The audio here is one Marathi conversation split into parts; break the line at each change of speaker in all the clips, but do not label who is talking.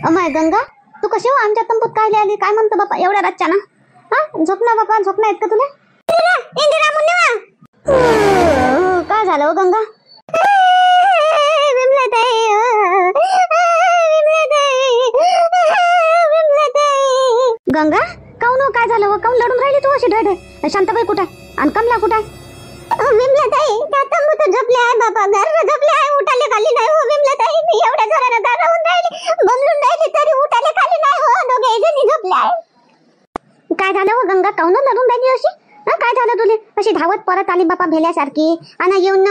अमाय गंगा, तू कशी हो आमच्या तंबूत काय आली? काय म्हणतो बापा एवढ्या रातच्या ना? हा, झोप ना बापा, झोप नाही का तुला? काय झालं हो गंगा? गंगा काऊन हो, काय झालं हो? काऊन लढून राहिली तू अशी ढळ? शांताबाई कुठे आणि कमला कुठे? विमलाताई त्या तंबूत झोपले आहे बाबा, घर झोपले आहे, उठाले खाली नाही हो विमलाताई. मी एवढ्या जोरानं गागावून राहिली, बमलून राहिली तरी उठाले खाली नाही हो. दोघे जणी झोपले आहे. काय झालं हो गंगा, काऊन लढून राहिली अशी? काय झालं तुले? अशी धावत परत आली बापा भेल्यासारखी आणि येऊन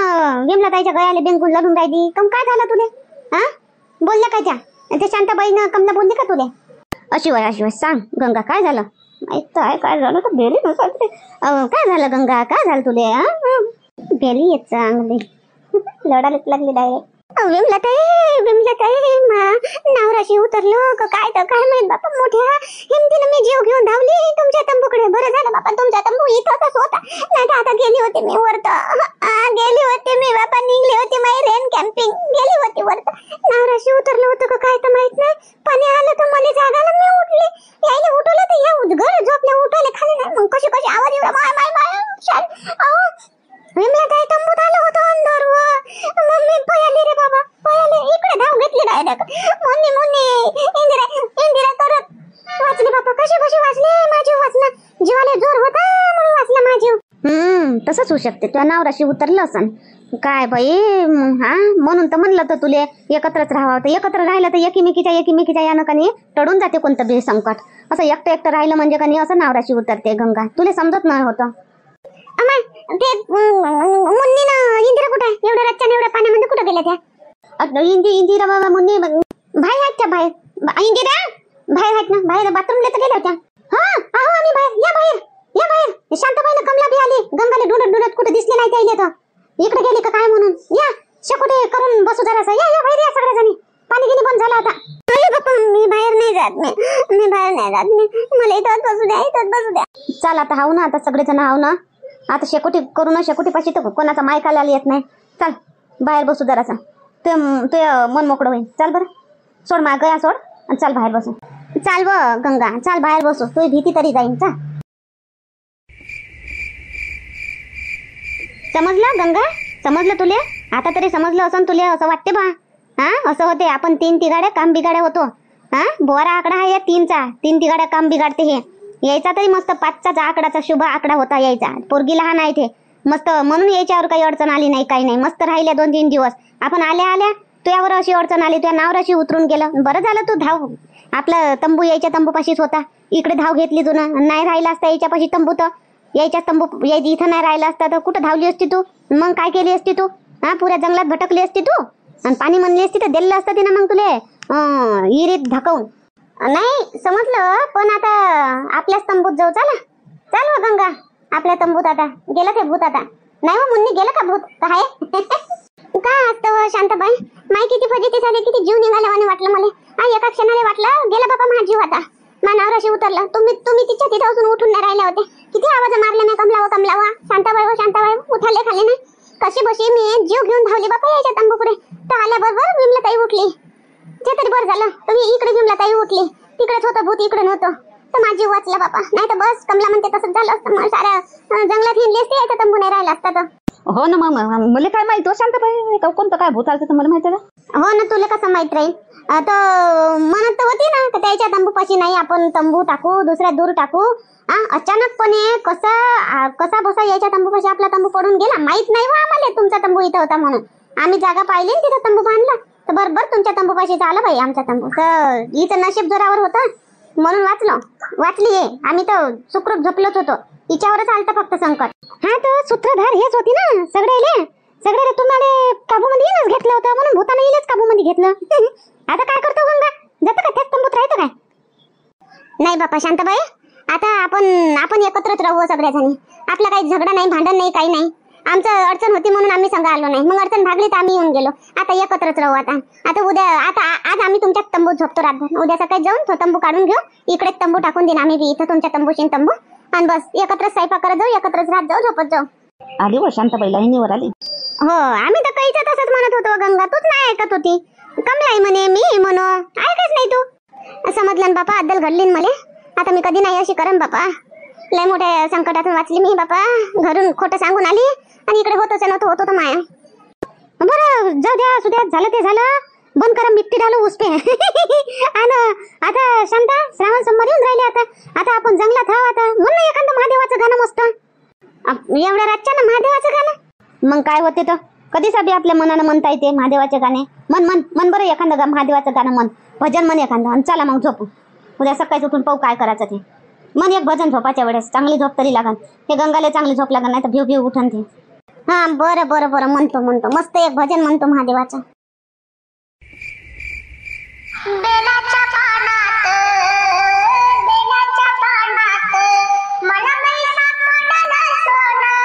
विमलाताईच्या गळ्याला बेंकून लढून राहिली. कम काय झालं तुले? हा, बोलल्या काय त्या शांताबाईनं कमला बोलली का तुले? अशी वय सांग गंगा, काय झालं? माहित आहे काय झालं तर बेली नसते. काय झालं गंगा, काय झालं तुले? बेली येत चांगली लढायलाच लागली डायरेक्ट. विमलाताई नवराशी उतरलो का काय तर काय माहित बापा. मोठ्या हिमतीनं मी जीव घेऊन धावली तुमच्या तंबूकडे. बरं झालं बापा तुमचा तंबू इथंच होता, नाही तर आता गेली होती मी वरत. गेली होती मी बापा, निघली होती माझी रेन कॅम्पिंग, गेली होती वरत. नवराशी उतरलं होतं का काय तर माहित नाही. पाणी आलं तर मला जागाला मी उठले, यायला उठवलं तर या घर झोपल्या उठायला खाली नाही. मग कशी आवाज एवढा माय माय माय. विमलाताई तंबूत आलं होतं अंदर. मम्मी पळाली रे बाबा, पळाली. इकडे धाव घेतली डायरेक्ट. मुन्नी मुन्नी इंदिरा इंदिरा करत वाचली बापा. कशी वाचली? माझी वाचना जीवाला जोर होता म्हणून वाचला माझी. तसंच होऊ शकते, तुझ्या नावराशी उतरलं असन काय बाई. हा, म्हणून तर म्हणलं तर तुले एकत्रच राहावं. तर एकत्र राहिलं तर एकीमेकीच्या यानं कनी टळून जाते कोणतं बी संकट. असं एकटं राहिलं म्हणजे कनी असं नावराशी उतरते गंगा. तुले समजत नाही होतं. ते मुन्नी ना इंदिरा कुठे आहे? एवढ्या रातच्या एवढ्या पाण्यामध्ये कुठे गेल्या त्या? इंदिरा बाबा मुन्नी बाहेर आहेत त्या. बाहेर इंदिरा बाहेर आहेत ना, बाहेर बाथरूमला तर गेल्या होत्या. हा आहो आम्ही बाहेर. या बाहेर, या बाहेर. शांताबाईनं कमला बी आली, गंगाला ढुंढत कुठे दिसले नाही त्याइले तर इकडे गेली का काय म्हणून. या शेकोटे करून बसू जरासं. या या बाहेर या सगळे जणी. पाणी गिनी बंद झालं आता. अरे बाप्पा मी बाहेर नाही जात, मी बाहेर नाही जात. मला इथंच बसू द्या, इथंच बसू द्या. चल आता हाव ना, आता सगळेजण हाव ना. आता शेकोटी करू ना, शेकोटी पाशी तर कोणाचा मायकाला येत नाही. चल बाहेर बसू जरासा, ते मन मोकळं होईल. चल बरं, सोड माग या, सोड आणि चल बाहेर बसू. चाल व गंगा, चाल बाहेर बसू. तुझी भीती तरी जाईन. चा समजलं गंगा, समजलं तुले? आता तरी समजलं असं तुले, असं वाटते बा. हा, असं होते आपण तीन तिघाड्या काम बिघाड्या होतो. हा, बोरा आकडा आहे या तीन तिघाड्या काम बिघाडते. हे यायचा तरी मस्त 5चा आकडाचा शुभ आकडा होता यायचा. पोरगी लहान आहे ते मस्त, म्हणून याच्यावर काही अडचण आली नाही, काही नाही. मस्त राहिल्या 2-3 दिवस. आपण आल्या तुझ्यावर अशी अडचण आली, तुझ्या नावराशी उतरून गेलं. बरं झालं तू धाव, आपला तंबू यायच्या तंबूपाशीच होता. इकडे धाव घेतली तू ना. नाही राहिला असता याच्यापाशी तंबू तर यायच्या तंबू इथं नाही राहिला असता तर कुठं धावली असती तू? मग काय केली असती तू? हा, पुऱ्या जंगलात भटकली असती तू आणि पाणी म्हणली असती तर दिलं असतं तिनं मग तुले इरीत ढकवून. नाही समजलं, पण आता आपल्याच तंबूत जाऊ. चला चाल हो गंगा, आपल्या तंबूत. आता गेलं ते भूत. आता नाही हो मुन्नी, गेलं का भूत? काय काय असतं शांताबाई, माय किती फजिती झाली, किती जीव निघाल्यावाने वाटलं मला. एका क्षणाला वाटलं गेला बाबा माझा जीव. आता मानावराशी उतरला. तुम्ही तिच्या तिथे असून उठून नाही राहिल्या होते. किती आवाज मारले नाही. कमलावा शांताबाई उठाले खाली नाही. कशी बशी मी जीव घेऊन धावली बापा यायच्या तंबूकडे. तर आल्याबरोबर विमलाताई उठली. ते तरी बरं झालं, तुम्ही इकडे विमलाताई उठली. तिकडेच होतं भूत, इकडे नव्हतं. तर माझा जीव वाचला बापा. नाही तर बस कमला म्हणते तसंच झालं असतं. मग साऱ्या जंगलात हिंडली असते, यायचा तंबू नाही राहिला असता तर.
हो ना, मग मला काय माहित हो शांताबाई, कोणतं काय भूत आलं तर मला माहित आहे.
हो ना, तुला कसं माहित राहील? आता म्हणत तर होती ना त्याच्या तंबूपाशी नाही आपण तंबू टाकू, दुसऱ्या दूर टाकू. अचानकपणे कसा बसा यायच्या तंबूपाशी आपला तंबू पडून गेला. माहित नाही हो आम्हाला तुमचा तंबू इथं होता म्हणून. आम्ही जागा पाहिली तिथं तंबू बांधला तर बरोबर तुमच्या तंबूपाशी झालं बाई आमचा तंबू. तर हिचं नशीब जोरावर होतं म्हणून वाचली. आम्ही तर सुखरूप झोपलोच होतो. हिच्यावरच आलतं फक्त संकट. हा, तर सूत्रधार हेच होती ना. सगळे तुम्हाला काबूमध्ये येणंच घेतलं होतं म्हणून भूताने येईलच काबूमध्ये घेतलं. आता काय करतो गंगा, जातं का त्याच तंबूत राहतं काय? नाही बापा शांताबाई, आता आपण एकत्रच राहू सगळ्याजणी. आपला काही झगडा नाही, भांडण नाही, काही नाही. आमचं अडचण होती म्हणून आम्ही संग आलो नाही. मग अडचण भागली तर आम्ही येऊन गेलो. आता एकत्रच राहू. आता उद्या आज आम्ही तुमच्या तंबूत झोपतो रातभर. उद्या सकाळी जाऊन तो तंबू काढून घेऊ. इकडेच तंबू टाकून देईन आम्ही इथं तुमच्या तंबूशीन तंबू. आणि बस एकत्रच स्वयंपाक करत जाऊ, एकत्रच राहत जाऊ, झोपत जाऊ.
आली व शांताबाई लाईनीवर आली.
हो, आम्ही तर काहीच तसंच म्हणत होतो. गंगा तूच नाही ऐकत होती. कमलाई म्हणे, मी म्हणू, ऐकच नाही तू. समजलं ना बापा, अद्दल घडली ना मले. आता मी कधी नाही अशी करन बापा. लय मोठ्या संकटातून वाचली मी बापा. घरून खोटं सांगून आली आणि इकडे होतच नव्हतं, होत होतं माया. बरं जाऊ द्या, असू द्या, झालं ते झालं. बंद करा मिट्टी डालो उसपे. आणि आता शांता, श्रावण सोमवार येऊन राहिले. आता आपण जंगलात आहो. आता म्हण ना एखादं महादेवाचं गाणं मस्त. एवढ्या रातच्या ना महादेवाचं गाणं. मग काय होते तर कधी साबी आपल्या मनानं म्हणता येते महादेवाचे गाणे. मन बरं एखादं महादेवाचं गाणं म्हण, भजन म्हण एखादं. आणि चला मग झोपू. उद्या सकाळी उठून पाहू काय करायचं ते. मन एक भजन झोपाच्या वेळेस. चांगली झोप तरी लागन. हे गंगाला चांगली झोप लागन, नाही तर भिव भिव उठन ते. हा बरं बरं बरं, म्हणतो मस्त एक भजन म्हणतो महादेवाचं. बेलाच्या पानात मला बाई सापडलं सोनं,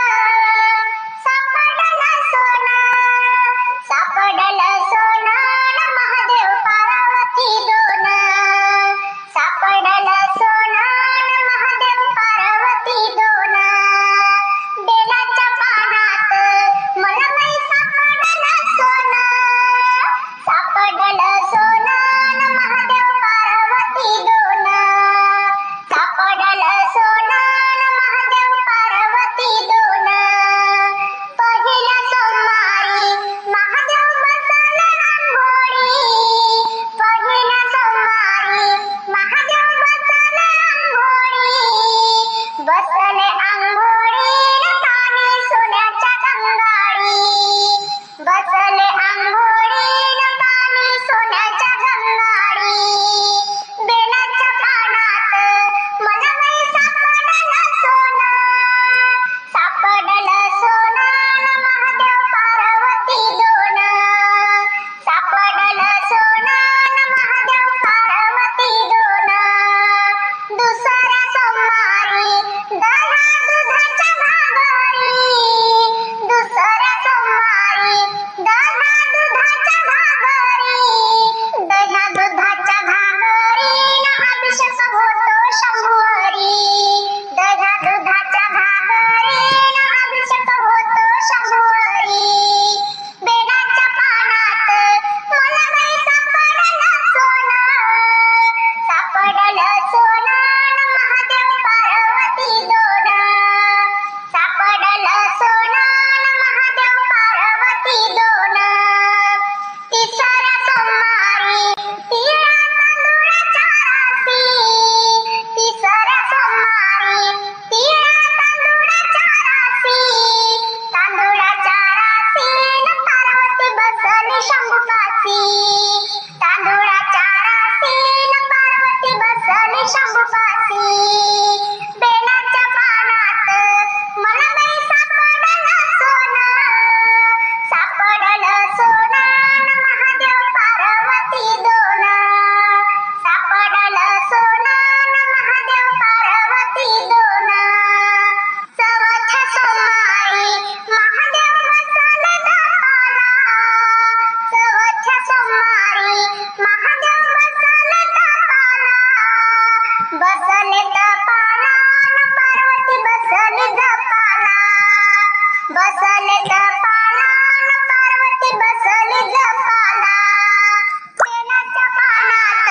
सापडलं सोनं महादेव पार्वती दोन. सापडलं सोनं महादेव पार्वती दोन. बेलाच्या पानात मला बाई सापडलं सोनं, सापडलं सोनं महादेव पार्वती दोन. सापडलं सोनं महादेव पार्वती दोन. पहिल्या सोमवारी महादेव बसले अंघोळी. पहिल्या सोमवारी महादेव बसले अंघोळी. बसले अंघोळी पाणी सोन्याच्या गंगाळी. बसले अंघोळी पाणी सोन्याच्या गंगाळी. बेलाच्या पानात मला बाई सापडलं सोनं, सापडलं सोनं महादेव पार्वती दोन. सापडलं सोनं महादेव पार्वती दोन. दुसऱ्या सोमवारी दहा दुधाच्या भाकरी. दुसऱ्या सोमवारी दहा दुधाच्या भाकरी. दहा दुधाच्या भाकरीनं अभिषेक होतो शंभुवारी. दहा दुधाच्या भाकरीनं अभिषेक होतो शंभुवारी. बेलाच्या पानात मला बाई सापडलं सोनं, सापडलं सोनं महादेव पार्वती दोन. सापडलं सोनं महादेव पार्वती दोन. तिसऱ्या सोमवारी तिळा तांदूळाच्या राशी. तिसऱ्या सोमवारी तिळा तांदूळाच्या राशी. तांदूळाच्या राशीनं पार्वती बसली शंभूपाशी. तांदूळाच्या राशीनं पार्वती बसली शंभूपाशी. बेलाच्या पानात मला बाई सापडलं सोनं, सापडलं सोनं महादेव पार्वती दोन. सापडलं सोनं महादेव पार्वती दोन. चौथ्या सोमवारी महादेव बसले तपाला. चौथ्या सोमवारी महादेव बसले तपाला. बसले तपाला पार्वती बसली जपाला. बसले तपाला पार्वती बसली जपाला. बेलाच्या पानात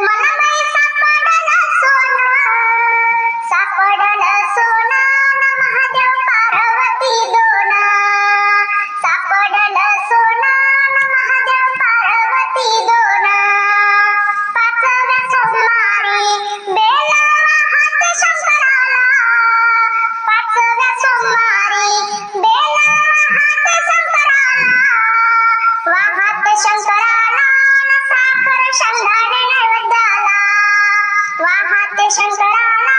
मला बाई सापडलं सोनं, सापडलं सोनं महादेव पार्वती दोन. सापडलं सोनं महादेव पार्वती दोन. पाचव्या सोमवारी बेला वाहते शंकराला. पाचव्या सोमवारी बेला वाहते शंकराला. वाहते शंकराला साखर शेंगदाणे नैवेद्याला. वाहते शंकराला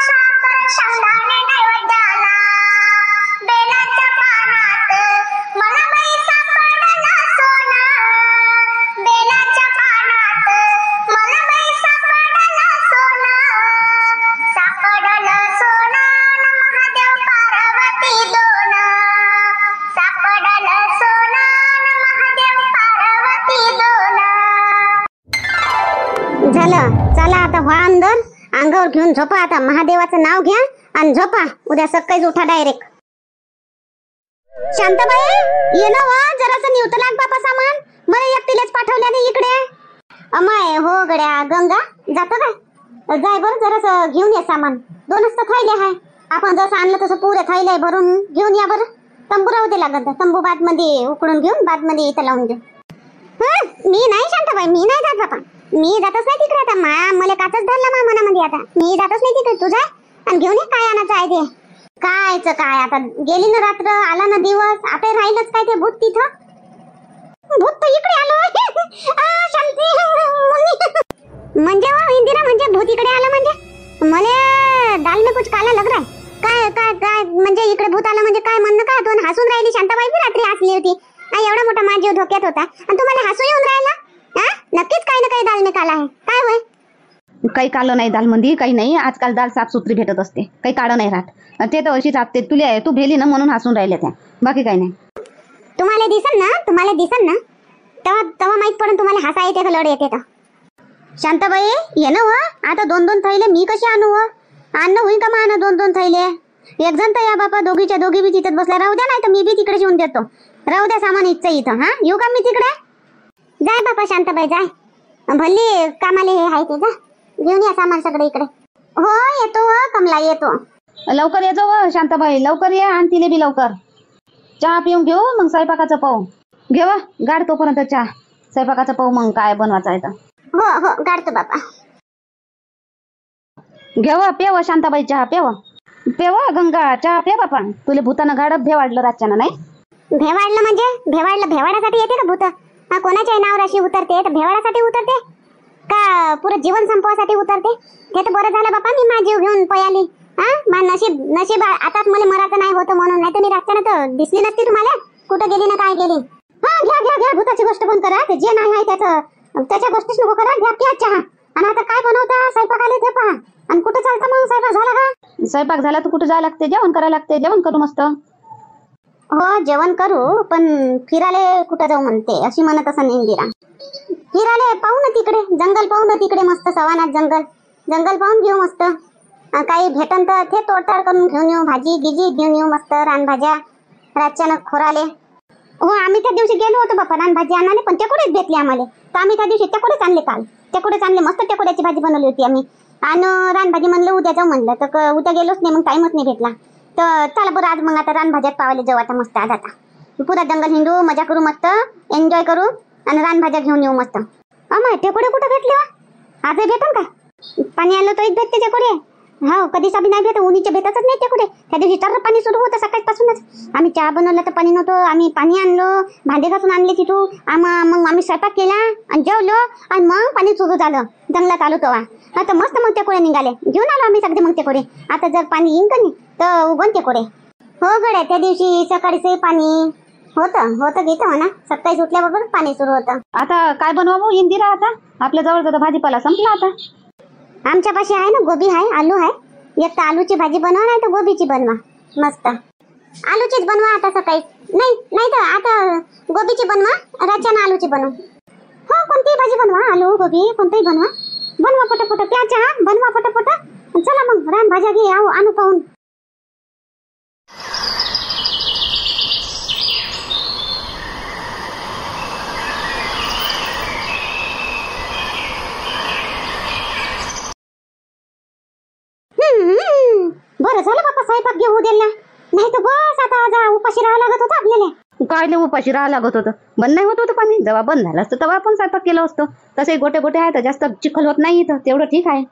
साखर शेंगदाणे नैवेद्याला. बेलाच्या पानात मला बाई सापडलं सोनं. बेलाच्या पानात मला बाई सापडलं सोनं. सापडलं सोनं महादेव पार्वती दोन. सापडलं सोनं महादेव पार्वती दोन. झालं, चला आता व्हा अंदर. अंगावर घेऊन झोपा आता. महादेवाचं नाव घ्या आणि झोपा. उद्या सकाळीच उठा डायरेक्ट. शांताबाई ये ना वा, जरासं निवत लाग बापा सामान. मला एकटीलाच पाठवल्याने इकडे. अमाय हो गड्या गंगा जातो काय जाय बरं जरासं घेऊन ये सामान. 2च तर थैले आहे. आपण जसं आणलं तसं पुरे थैले भरून घेऊन या बरं. तंबू राहू दे लागत तंबू बाद मध्ये उकडून घेऊन बाद मध्ये इथं लावून देऊ. मी नाही शांताबाई मी नाही जात बापा. मी जातच नाही तिकडे आता. मला काचच धरला मनामध्ये आता. मी जातच नाही तिकडे. तू जा आणि घेऊन ये काय आणायचं आहे ते. कायचं काय आता गेली ना रात्र आला ना दिवस आता राहिलंच काय ते भूत तिथं. भूत तर इकडे आलो. शांती म्हणजे इंदिरा म्हणजे भूत इकडे आला म्हणजे मला दाल में कुछ काला लग रहा है. काय काय काय म्हणजे इकडे भूत आलं म्हणजे काय म्हणणं काय. दोन हसून राहिली शांताबाई बी रात्री हसली होती. एवढा मोठा माझा जीव धोक्यात होता आणि तुम्हाला हसू येऊन राहिला. नक्कीच काही ना काही दाल में काला आहे. काय होय
काही काळं नाही दाल मंदी काही नाही. आजकाल दाल साफसुथरी भेटत असते. काही काळं नाही राहत. ते तर अशीच असते. तुला तू भेली ना म्हणून हसून राहिल्या त्या. बाकी काही नाही.
तुम्हाला दिसन ना तेव्हा माहित पडून तुम्हाला हसा येते का लढ येते का. शांताबाई ये ना हो आता 2-2 थैले मी कशी आणू हो. अन्न होईन का मान 2-2 थैले. एक जण तर या बापा दोघीच्या दोघी बी तिथं बसल्या. राहू द्या नाही तर मी बी तिकडे येऊन देतो. राहू द्या सामान इथचं इथं. येऊ का मी तिकडे. जाय बापा शांताबाई जाय. भल्ली कामाले हे आहे ते जा घेऊन या सामान सगळं इकडे. हो येतो हो कमला येतो.
लवकर ये जाऊ शांताबाई लवकर ये. आणि तिले बी लवकर चहा पिऊन घेऊ मग स्वयंपाकाचं पाहू. घेवा गाड तोपर्यंत चहा स्वयंपाकाचं पाहू मग काय बनवायचं आहे तर.
हो गाडतो बापा.
घेवा पेवा शांताबाई चहा पेवा गंगा चहा पे बापा. तुले भूतानं गाडप भेवाडलं रातच्यानं नाही.
भेवाडलं म्हणजे भेवाडासाठी येते का भूत. कोणाच्या नावराशी उतरते तर भेवाडासाठी उतरते का पुरं जीवन संपवासाठी उतरते. हे तर बरं झालं बापा मी माझी जीव घेऊन पयाली. मा नशीब आताच मला मरायचं नाही होतं म्हणून. नाही तर मी रातच्यानं तर दिसली नसती तुम्हाला. कुठं गेली ना काय गेली. घ्या भूताची गोष्ट बंद करा. ते जे नाही आहे त्याच्या गोष्टीच नको करा. घ्या प्या चहा. आणि आता काय बनवता स्वयंपाक आले ते पहा. आणि कुठं चालतं मग स्वयंपाक झाला का.
स्वयंपाक झाला तर कुठं जावं लागते. जेवण करावं लागते. जेवण करू मस्त.
हो जेवण करू पण फिराले कुठं जाऊ म्हणते अशी म्हणत असं इंदिरा. फिराले पाहू ना तिकडे जंगल पाहू ना तिकडे मस्त सवानात जंगल पाहून घेऊ मस्त. काही भेटन तर ते तोडताड करून घेऊन येऊ. भाजी गिजी घेऊन येऊ मस्त. रानभाज्या रातच्यानं खोराले. हो आम्ही त्या दिवशी गेलो होतो बापा रानभाजी आणाले पण तेकुडेच भेटली आम्हाला. तर आम्ही त्या दिवशी तेकुडेच आणले. काल तेकुडेच आणले मस्त. तेकुड्याची भाजी बनवली होती आम्ही. आणि रानभाजी म्हणलं उद्या जाऊ म्हणलं तर उद्या गेलोच नाही. मग टाइमच नाही भेटला. तर चला बरं आज मग आता रानभाज्यात पावायला जाऊ आता मस्त. आज आता पुरा जंगल हिंडू मजा करू मस्त एन्जॉय करू आणि रानभाज्या घेऊन येऊ मस्त. अमाय टेकोडे कुठं भेटले आजही भेटन का. पाणी आलं तरीच भेटते टेकोडे. हो कधी साबी नाही भेटत. उन्हीचे भेटतच नाही टेकोडे. त्या दिवशी तर पाणी सुरू होतं सकाळपासूनच. आम्ही चहा बनवला तर पाणी नव्हतं. आम्ही पाणी आणलं भांडे घासून आणले तिथून. मग आम्ही स्वयंपाक केला आणि जेवलो आणि मग पाणी सुरू झालं. जंगलात आलो तेव्हा. आता मस्त मग टेकोडे निघाले. घेऊन आलो आम्ही सगळे मग टेकोडे. आता जर पाणी येईन का नाही तर उगवून टेकोडे. हो गड्या त्या दिवशी सकाळीचे पाणी होतं घेतं म्हणा. सकाळी उठल्याबरोबर पाणी सुरू होतं.
आता काय बनवावं इंदिरा. आता आपल्या जवळ भाजीपाला संपला आता.
आमच्यापाशी आहे ना गोबी आहे आलू आहे. एक तर आलूची भाजी बनवा नाही तर गोबीची बनवा मस्त. आलूचीच बनवा आता सकाळी. नाही तर आता गोबीची बनवा. रातच्यानं आलूची बनवा. हो कोणतीही भाजी बनवा. आलू गोबी कोणतीही बनवा फटाफट. प्या चहा बनवा फटाफट. चला मग रानभाज्या घे आणू पाहून. बरं झालं बापा स्वयंपाक घेऊ दिला. नाही तर बस आता उपाशी राहावं लागत होतं आपल्याला.
काय उपाशी राहावं लागत होतं. बंद नाही होत होतं पाणी. जेव्हा बंद झालं असतं तेव्हा आपण स्वयंपाक केला असतो. तसे गोटे आहे तर जास्त चिखल होत नाही इथं. तेवढं ठीक आहे.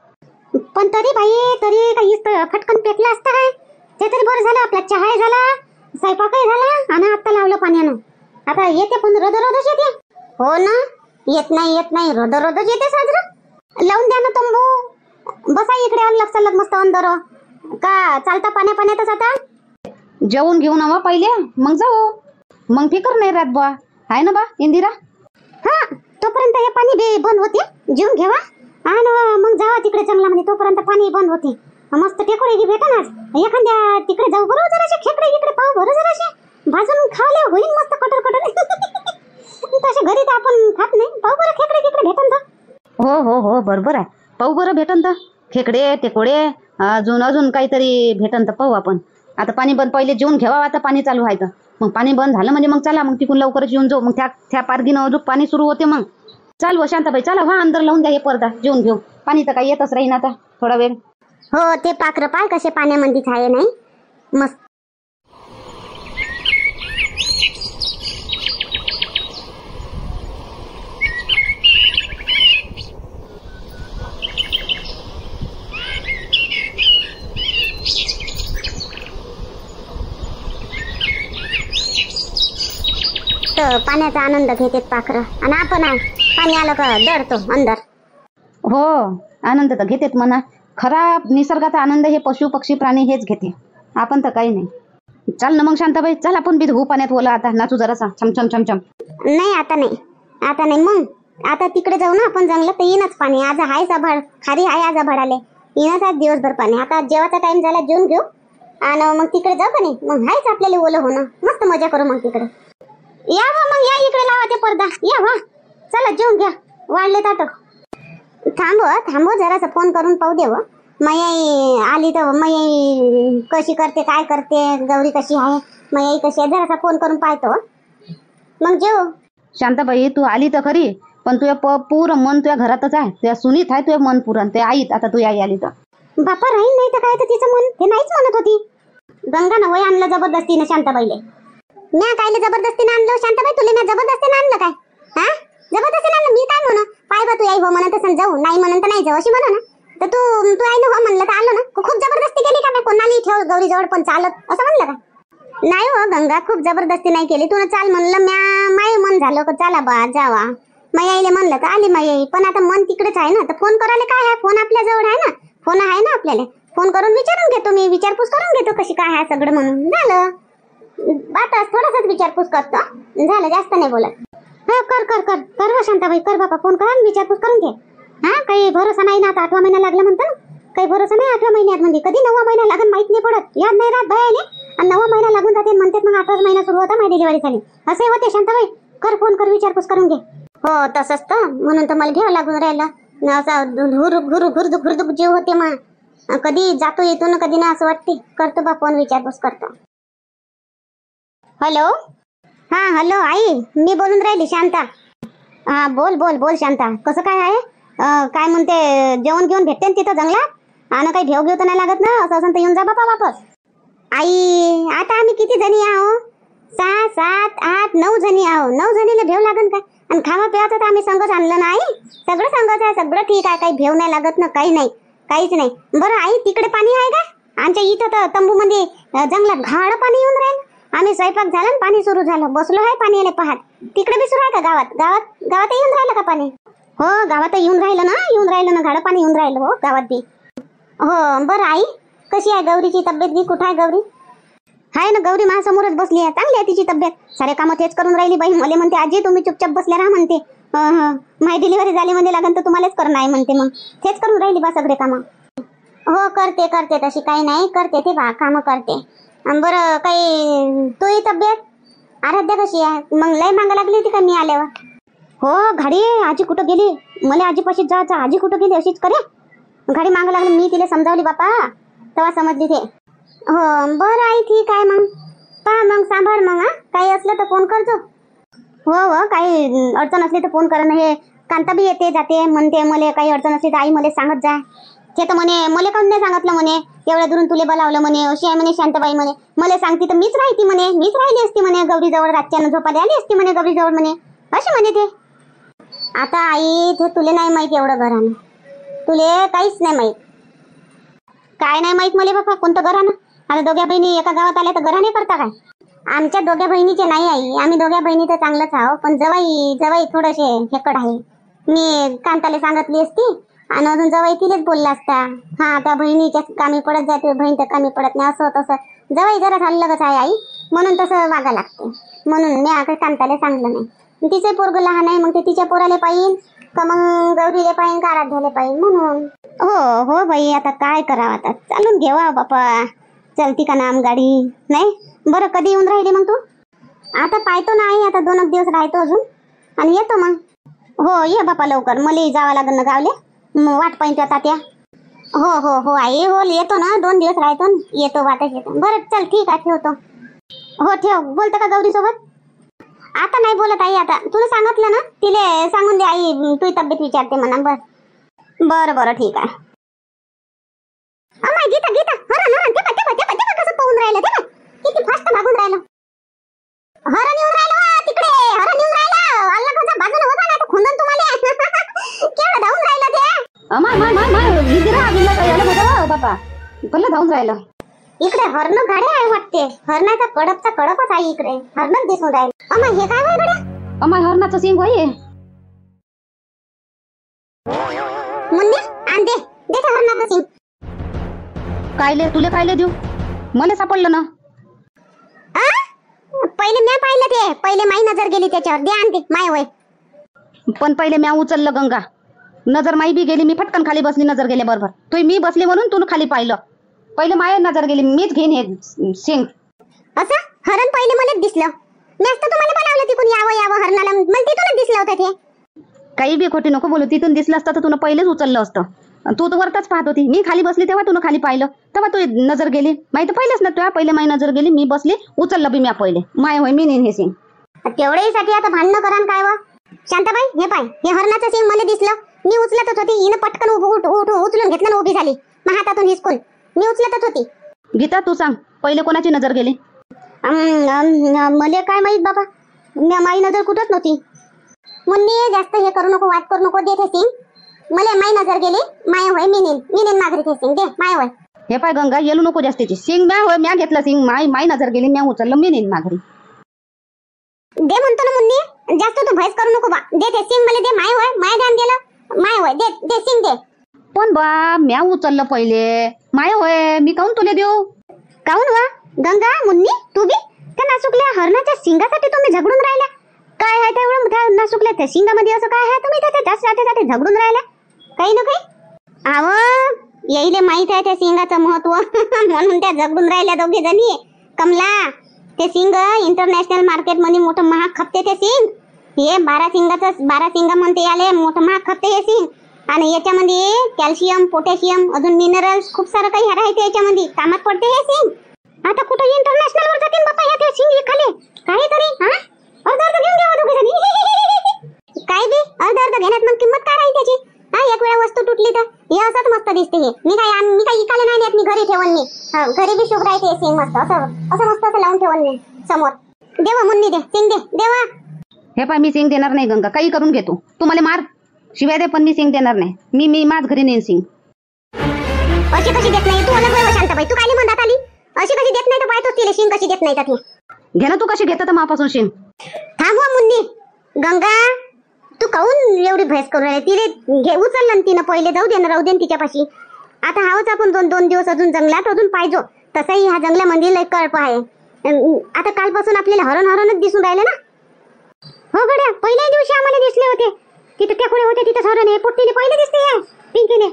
पण तरी काही काही खटकन पेटलं असतं काय. ते तरी बरं झालं. आपला चहाही झाला स्वयंपाकही झाला आणि आता लावलं पाण्यानं. आता येते पण रोदच येते. हो ना येत नाही रोदच येते साजरं. लावून द्या ना तंबू. बसा इकडे अलग मस्त अंदर का चालता पाण्यातच. आता
जेवून घेऊ ना पहिले मग जाऊ. मग फिकर नाही राहत बा. आहे ना बा इंदिरा.
हा तोपर्यंत हे पाणी बी बंद होते. जेवून घेवा आणि मग जावा तिकडे जंगलामध्ये. तोपर्यंत पाणी बंद होते. मस्त टेकोडे घे भेटा ना. एखाद्या तिकडे जाऊ बरोबर जराशे खेकडे इकडे पाहू बरं जराशे. भाजून खावले होईल मस्त कटर तसे घरी तर आपण खात नाही. पाहू बरं खेकडे भेटन तर.
हो बरोबर आहे. पाहू बरं भेटन तर. खेकडे टेकोडे अजून काहीतरी भेटन तर पाहू आपण. आता पाणी बंद पहिले जेवून घ्यावा. आता पाणी चालू आहे तर मग पाणी बंद झालं म्हणजे मग चला मग तिकून लवकरच येऊन जाऊ. मग त्या पारगीनं अजून पाणी सुरू होते. मग चाल व शांताबाई चला व्हा अंदर लावून द्या हे पडदा जेवून घेऊ. पाणी तर काही येतच राहीन आता थोडा वेळ.
हो ते पाखरं पाय कसे पाण्यामध्येच आहे नाही मस्त. तर पाण्याचा आनंद घेतात पाखरं आणि आपण पाणी आलं का दडतो अंदर.
हो आनंद तर घेतेत म्हणा. खरा निसर्गाचा आनंद हे पशु पक्षी प्राणी हेच घेते. आपण तर काही नाही. चाल ना मग शांताबाई चल आपण बी धुवू पाण्यात ओला आता नाचू जरासा छमछम छमछम.
नाही आता नाही आता नाही. मग आता तिकडे जाऊ ना आपण जंगलात तर येईनच पाणी. आज आहे आभाळ खारी आहे आज आभाळ आले येईनच आज दिवसभर पाणी. आता जेवाचा टाइम झाला जेवून घेऊ आणि मग तिकडे जाऊ का नाही. मग हायच आपल्याला ओलं होणं मस्त मजा करू मग तिकडे. या वा मग या इकडे लावा ते पडदा या वा. चला जेवून घ्या वाढले ताट. थांबव जरासा फोन करून पाहू दे व. मयाई आली तर मयाई कशी करते काय करते गौरी कशी आहे मयाई कशी आहे जरासा फोन करून पाहतो मग जेव.
शांताबाई तू आली तर खरी पण तुझ्या पूर्ण मन तुझ्या घरातच आहे. तुझ्या सुनीत आहे तुझ्या मन पुरण ते आईत. आता तू आई आली तर
बापा राहील नाही तर काय तर तिचं मन ते नाहीच म्हणत होती. गंगानं वय आणलं जबरदस्तीनं शांताबाईले. म्या कायले जबरदस्तीनं आणलं शांताबाई तुले म्या जबरदस्तीनं आणलं काय हा. जबरदस्तीनं आणलं मी काय म्हणू. पाय बा तू आई हो म्हणत असेल जाऊ नाही म्हणत नाही जाऊ अशी म्हणू ना. तर तू आई हो म्हणलं तर आलो ना. खूप जबरदस्ती केली का मी कोणाला ठेव गौरी जवळ पण चालत असं म्हणलं का. नाही हो गंगा खूप जबरदस्ती नाही केली. तुला चाल म्हणलं म्या माय मन झालं का चला बा जावा. माईले म्हणलं तर आली माई. पण आता मन तिकडेच आहे ना तर फोन करायला काय आहे. फोन आपल्या जवळ आहे ना. फोन आहे ना आपल्याला. फोन करून विचारून घेतो मी विचारपूस करून घेतो कशी काय आहे सगळं म्हणून झालं. आता थोडासाच विचारपूस करतो झालं जास्त नाही बोलत. हो कर कर कर कर शांताबाई कर बाबा फोन करा विचारपूस करून घे. हा काही भरोसा नाही ना. आता 8वा महिना लागला म्हणतो ना. काही भरोसा नाही 8व्या महिन्यात म्हणजे कधी 9वा महिना लागून माहित नाही पडत. याद नाही राहत भयाने आणि 9वा महिना लागून जाते म्हणतात मग 8वाच महिना सुरू होता माझी डिलिव्हरी झाली असे होते. शांताबाई कर फोन कर विचारपूस करून घे. हो तसंच तर म्हणून तर मला घ्यावं लागून राहिलं असा घुरदुक जीव होते मग कधी जातो येतो ना कधी ना असं वाटते. करतो बा फोन विचारपूस करतो. हॅलो हा हॅलो आई मी बोलून राहिली शांता. हा बोल बोल बोल शांता कसं काय आहे. काय म्हणते जेवण घेऊन भेटते ना तिथं जंगलात आणि काही भेव घेऊ तर नाही लागत ना. असं असं तर येऊन जा बापा वापस. आई आता आम्ही किती जणी आहो 6 7 8 9 जणी आहो. 9 जणीला भेव लागन का. आणि खावा प्याचं तर आम्ही संगच आणलं ना आई. सगळं संगच आहे सगळं ठीक आहे. काही भेव नाही लागत ना काही नाही काहीच नाही. बरं आई तिकडे पाणी आहे का. आमच्या इथं तर तंबू मध्ये जंगलात घाड पाणी येऊन राहिलं. आम्ही स्वयंपाक झाला पाणी सुरू झालं बसलो आहे पाणी आले पाहत. तिकडे बी सुरू आहे का गावात. गावात येऊन राहिलं का पाणी. हो गावात येऊन राहिलं ना घाड पाणी येऊन राहिलं हो गावात बी. हो बरं आई कशी आहे गौरीची तब्येत बी. कुठं आहे गौरी. हाय ना गौरी माझ्यासमोरच बसली आहे. चांगली आहे तिची तब्येत. सारे कामं तेच करून राहिली बाई. मला म्हणते आजी तुम्ही चुपचाप बसल्या राहा म्हणते. माझी डिलिव्हरी झाली म्हणजे लागन तर तुम्हालाच करणं आहे म्हणते. मग तेच करून राहिली बा सगळे कामं. हो करते तशी काही नाही करते ते बा कामं करते. बरं काही तोही तब्येत आराध्या कशी आहे. मग लय मागं लागली होती का मी आल्यावर. हो घाडी आजी कुठं गेली. मला आजीपाशीच जायचं. आजी कुठं गेली अशीच करे घाडी मागं लागली. मी तिला समजावली बापा तेव्हा समजली ते. हो बरं आई ठीक आहे मग पहा मग सांभाळ मग. काही असलं तर फोन करतो. हो काही अडचण असली तर फोन कर ना. हे कांता बी येते जाते म्हणते मला काही अडचण असली तर आई मला सांगत जा. ते तर म्हणे मला काऊन नाही सांगितलं म्हणे एवढ्या दुरून तुले बोलावलं म्हणे. अशी आहे म्हणे शांताबाई म्हणे. मला सांगते तर मीच राहती म्हणे. मीच राहिली असती म्हणे गौरी जवळ. रातच्यानं झोपायला आली असती म्हणे गौरी जवळ म्हणे अशी म्हणे ते. आता आई ते तुले नाही माहित एवढं घरानं. तुले काहीच नाही माहित. काय नाही माहित मला बापा कोणतं घरानं. आता दोघ्या बहिणी एका गावात आल्या तर घराने करता काय. आमच्या दोघ्या बहिणीचे नाही आई. आम्ही दोघ्या बहिणी तर चांगलंच आहो. पण जवाई थोडेसे हेकड आहे. मी कांताला सांगितली असती आणि अजून जवाई तिलेच बोलला असता. हा त्या बहिणीच्या कामी पडत जाते बहीण तर कामी पडत नाही असं तसं. जवाई जरा झालं आहे आई म्हणून तसं वागा लागते. म्हणून मी आता कांताला सांगलं नाही. तिचे पोरग लहान आहे मग ते तिच्या पोराले पाहिजे का मग गौरीले पाहिजे का आराध्याले पाहिजे म्हणून. हो बाई आता काय करावं. आता चालून घेवा बापा. चलती का नाम गाडी नाही. बरं कधी येऊन राहिली मग तू. आता पाहतो ना आई. आता 2 दिवस राहतो अजून आणि येतो मग. हो ये बापा लवकर. मला जावं लागेल ना गावले. वाट पाहिजे तात्या. हो आई हो येतो ना 2 दिवस राहतो येतो वाटच येतो. बरं चल ठीक आहे ठेवतो. हो ठेव. बोलतं का गौरी सोबत. आता नाही बोलत आई. आता तुला सांगितलं ना, तिले सांगून दे आई तुझी तब्येत विचारते म्हणा. बरं बरं ठीक आहे. अम्मा गीता गीता हरण हरण ते बघ कसं पळून राहिलं. ते बघ किती फास्ट भागून राहिलं. हरण येऊन राहिलं तिकडे. हरण येऊन राहिलं. अल्ला कसं बाजूने होता ना तर खुंदन तुम्हाला. केवढं धावून राहिलं ते.
अमाय माय माय माय निद्रा आलेला काय याला बघा बापा. कल्ला धावून राहिलं.
इकडे हरण गाड्या आहे वाटते. हरणाचा कडपचा कडपच आहे इकडे. हरणच दिसून राहिलं. अम्मा हे काय होय गड्या.
अमाय हरणाचं सिंग होय.
मुन्नी आण दे ते हरणाचं सिंग.
कायले तुले कायले देऊ. मला सापडलं ना.
पहिले मी पाहिलं ते. पहिले माई नजर गेली त्याच्यावर. दे आण दे माय होय.
पण पहिले म्या उचललं गंगा. नजर माई बी गेली. मी फटकन खाली बसली नजर गेल्या बरोबर. तू मी बसली म्हणून तू खाली पाहिलं. पहिले माय नजर गेली. मीच घेईन हे सिंग.
असं हरण पहिले मलाच दिसलं. मी असतं तुम्हाला बोलावलं तिकून यावं हरणाला. मला तिथूनच दिसलं होतं ते.
काही बी खोटी नको बोलू. तिथून दिसलं असतं तर तुला पहिलेच उचललं असतं. तू तर वरतच पाहत होती. मी खाली बसली तेव्हा तुला खाली पाहिलं. तेव्हा तू नजर गेली. माहिती पहिलेच ना तुला. पहिले माई नजर गेली. मी बसली उचललं बी म्या पहिले. माय होय मी नेईन हे सिंग.
तेवढ्यासाठी आता भांडणं करान काय व. शांताबाई हे पाय हे हरणाचं सिंग मला दिसलं. मी उचलतच होती. हिनं पटकन उचलून घेतलं ना उभी झाली. मग हातातून हिसकून मी उचलतच होती.
गीता तू सांग पहिले कोणाची नजर गेली.
मला काय माहित बाबा. माई नजर कुठंच नव्हती. मुन्नी जास्त हे करू नको. वाद करू नको. दे ते सिंग. मला माई नजर गेली. माय होय मी नेन माघारी ते सिंग. दे माय होय.
हे पाय गंगा येलू नको जास्तीची. सिंग म्या होय म्या घेतलं सिंग. माई नजर गेली. म्या उचललं मी नेईन माघारी.
दे म्हणतो ना मुन्नी. जास्त तू भैस करू नको बा. दे ते सिंग मला. दे माय होय. माय ध्यान गेलं. माय होय. दे दे सिंग दे.
पण बा म्या उचललं पहिले. माय होय मी काऊन तुला देऊ.
काऊन वा गंगा मुन्नी तू बी त्या नासुकल्या हरणाच्या सिंगासाठी तुम्ही झगडून राहिल्या. काय आहे तेवढं त्या नासुकल्या त्या सिंगामध्ये असं काय आहे. तुम्ही त्याच्या त्यासाठी झगडून राहिल्या काही ना काही. आव येईले माहित आहे त्या सिंगाचं महत्व. म्हणून त्या झगडून राहिल्या दोघे जणी. कमला ते सिंग इंटरनॅशनल मार्केट मध्ये मोठं महाग खपते ते सिंग. हे 12 सिंग म्हणते याले. मोठं महाग खपते हे सिंग. आणि याच्यामध्ये कॅल्शियम पोटॅशियम अजून मिनरल्स खूप सारं काही राहते याच्यामध्ये. कामात पडते हे सिंग. आता कुठे इंटरनॅशनल वर जातील बापा ह्या ते सिंग खाले. काहीतरी अर्ध घेऊन घ्यावं दोघे जणी. काय बी अर्ध घेण्यात मग किंमत काय राहील त्याची. एक वेळा वस्तू तुटली तर हे असंच मस्त दिसते. हे मी काही इकाले नाही नेत. मी घरी ठेवून मी घरी बी शुभ राहते सिंग मस्त. असं मस्त असं लावून ठेवून मी समोर. देवा मुन्नी दे सिंग दे देवा.
हे पाय मी सिंग देणार नाही गंगा. काही करून घेतो. तू मला मार शिवाय दे पण मी सिंग देणार नाही. मी माझ घरी नेईन सिंग.
अशी कशी देत नाही तू. अलग वेळ शांताबाई तू काय म्हणतात आली. अशी कशी देत नाही तर पाहतोच तिला सिंग कशी देत नाही तर ती.
घे ना तू कशी घेत तर मापासून सिंग.
थांब हो मुन्नी. गंगा तू काऊन एवढी भैस करून राहिली. तिने घे उचललं ना तिनं पहिले. जाऊ दे ना राहू दे तिच्यापाशी. आता हावच आपण 2 दिवस अजून जंगलात अजून पाहिजो. तसंही ह्या जंगलामध्ये लय कळप आहे. आता कालपासून आपल्याला हरणच दिसून राहिले ना. हो गड्या पहिल्या दिवशी आम्हाला दिसले होते. तिथे टेकडे होते तिथं हरण आहे. पोट्टीने पहिले दिसते पिंकीने.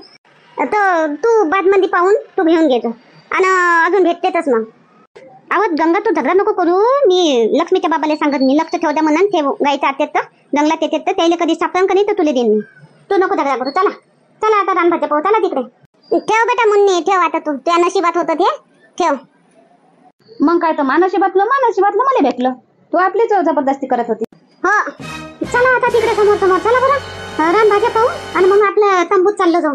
तर तू बादमध्ये पाहून तू घेऊन घेतो. आणि अजून भेटतेच मग. आवाज गंगा तू झगडा नको करू. मी लक्ष्मीच्या बाबाला सांगत मी लक्ष ठेवता म्हणून. ठेव गायचं आत्यात तर जंगलात येतात तर त्याला कधी सापडन का नाही तर तुला देईन मी. तू नको झगडा करू. चला चला आता रानभाज्या पाहू. चला तिकडे. ठेव बेटा मुन्नी ठेव. आता तू त्या नशिबात होतं ते ठेव.
मग काय तर मानशिबातलं मला भेटलं. तू आपलीच जबरदस्ती करत होती.
हो चला आता तिकडे समोर. चला बरं रानभाज्या पाहू आणि मग आपल्या तंबूत चाललो जाऊ.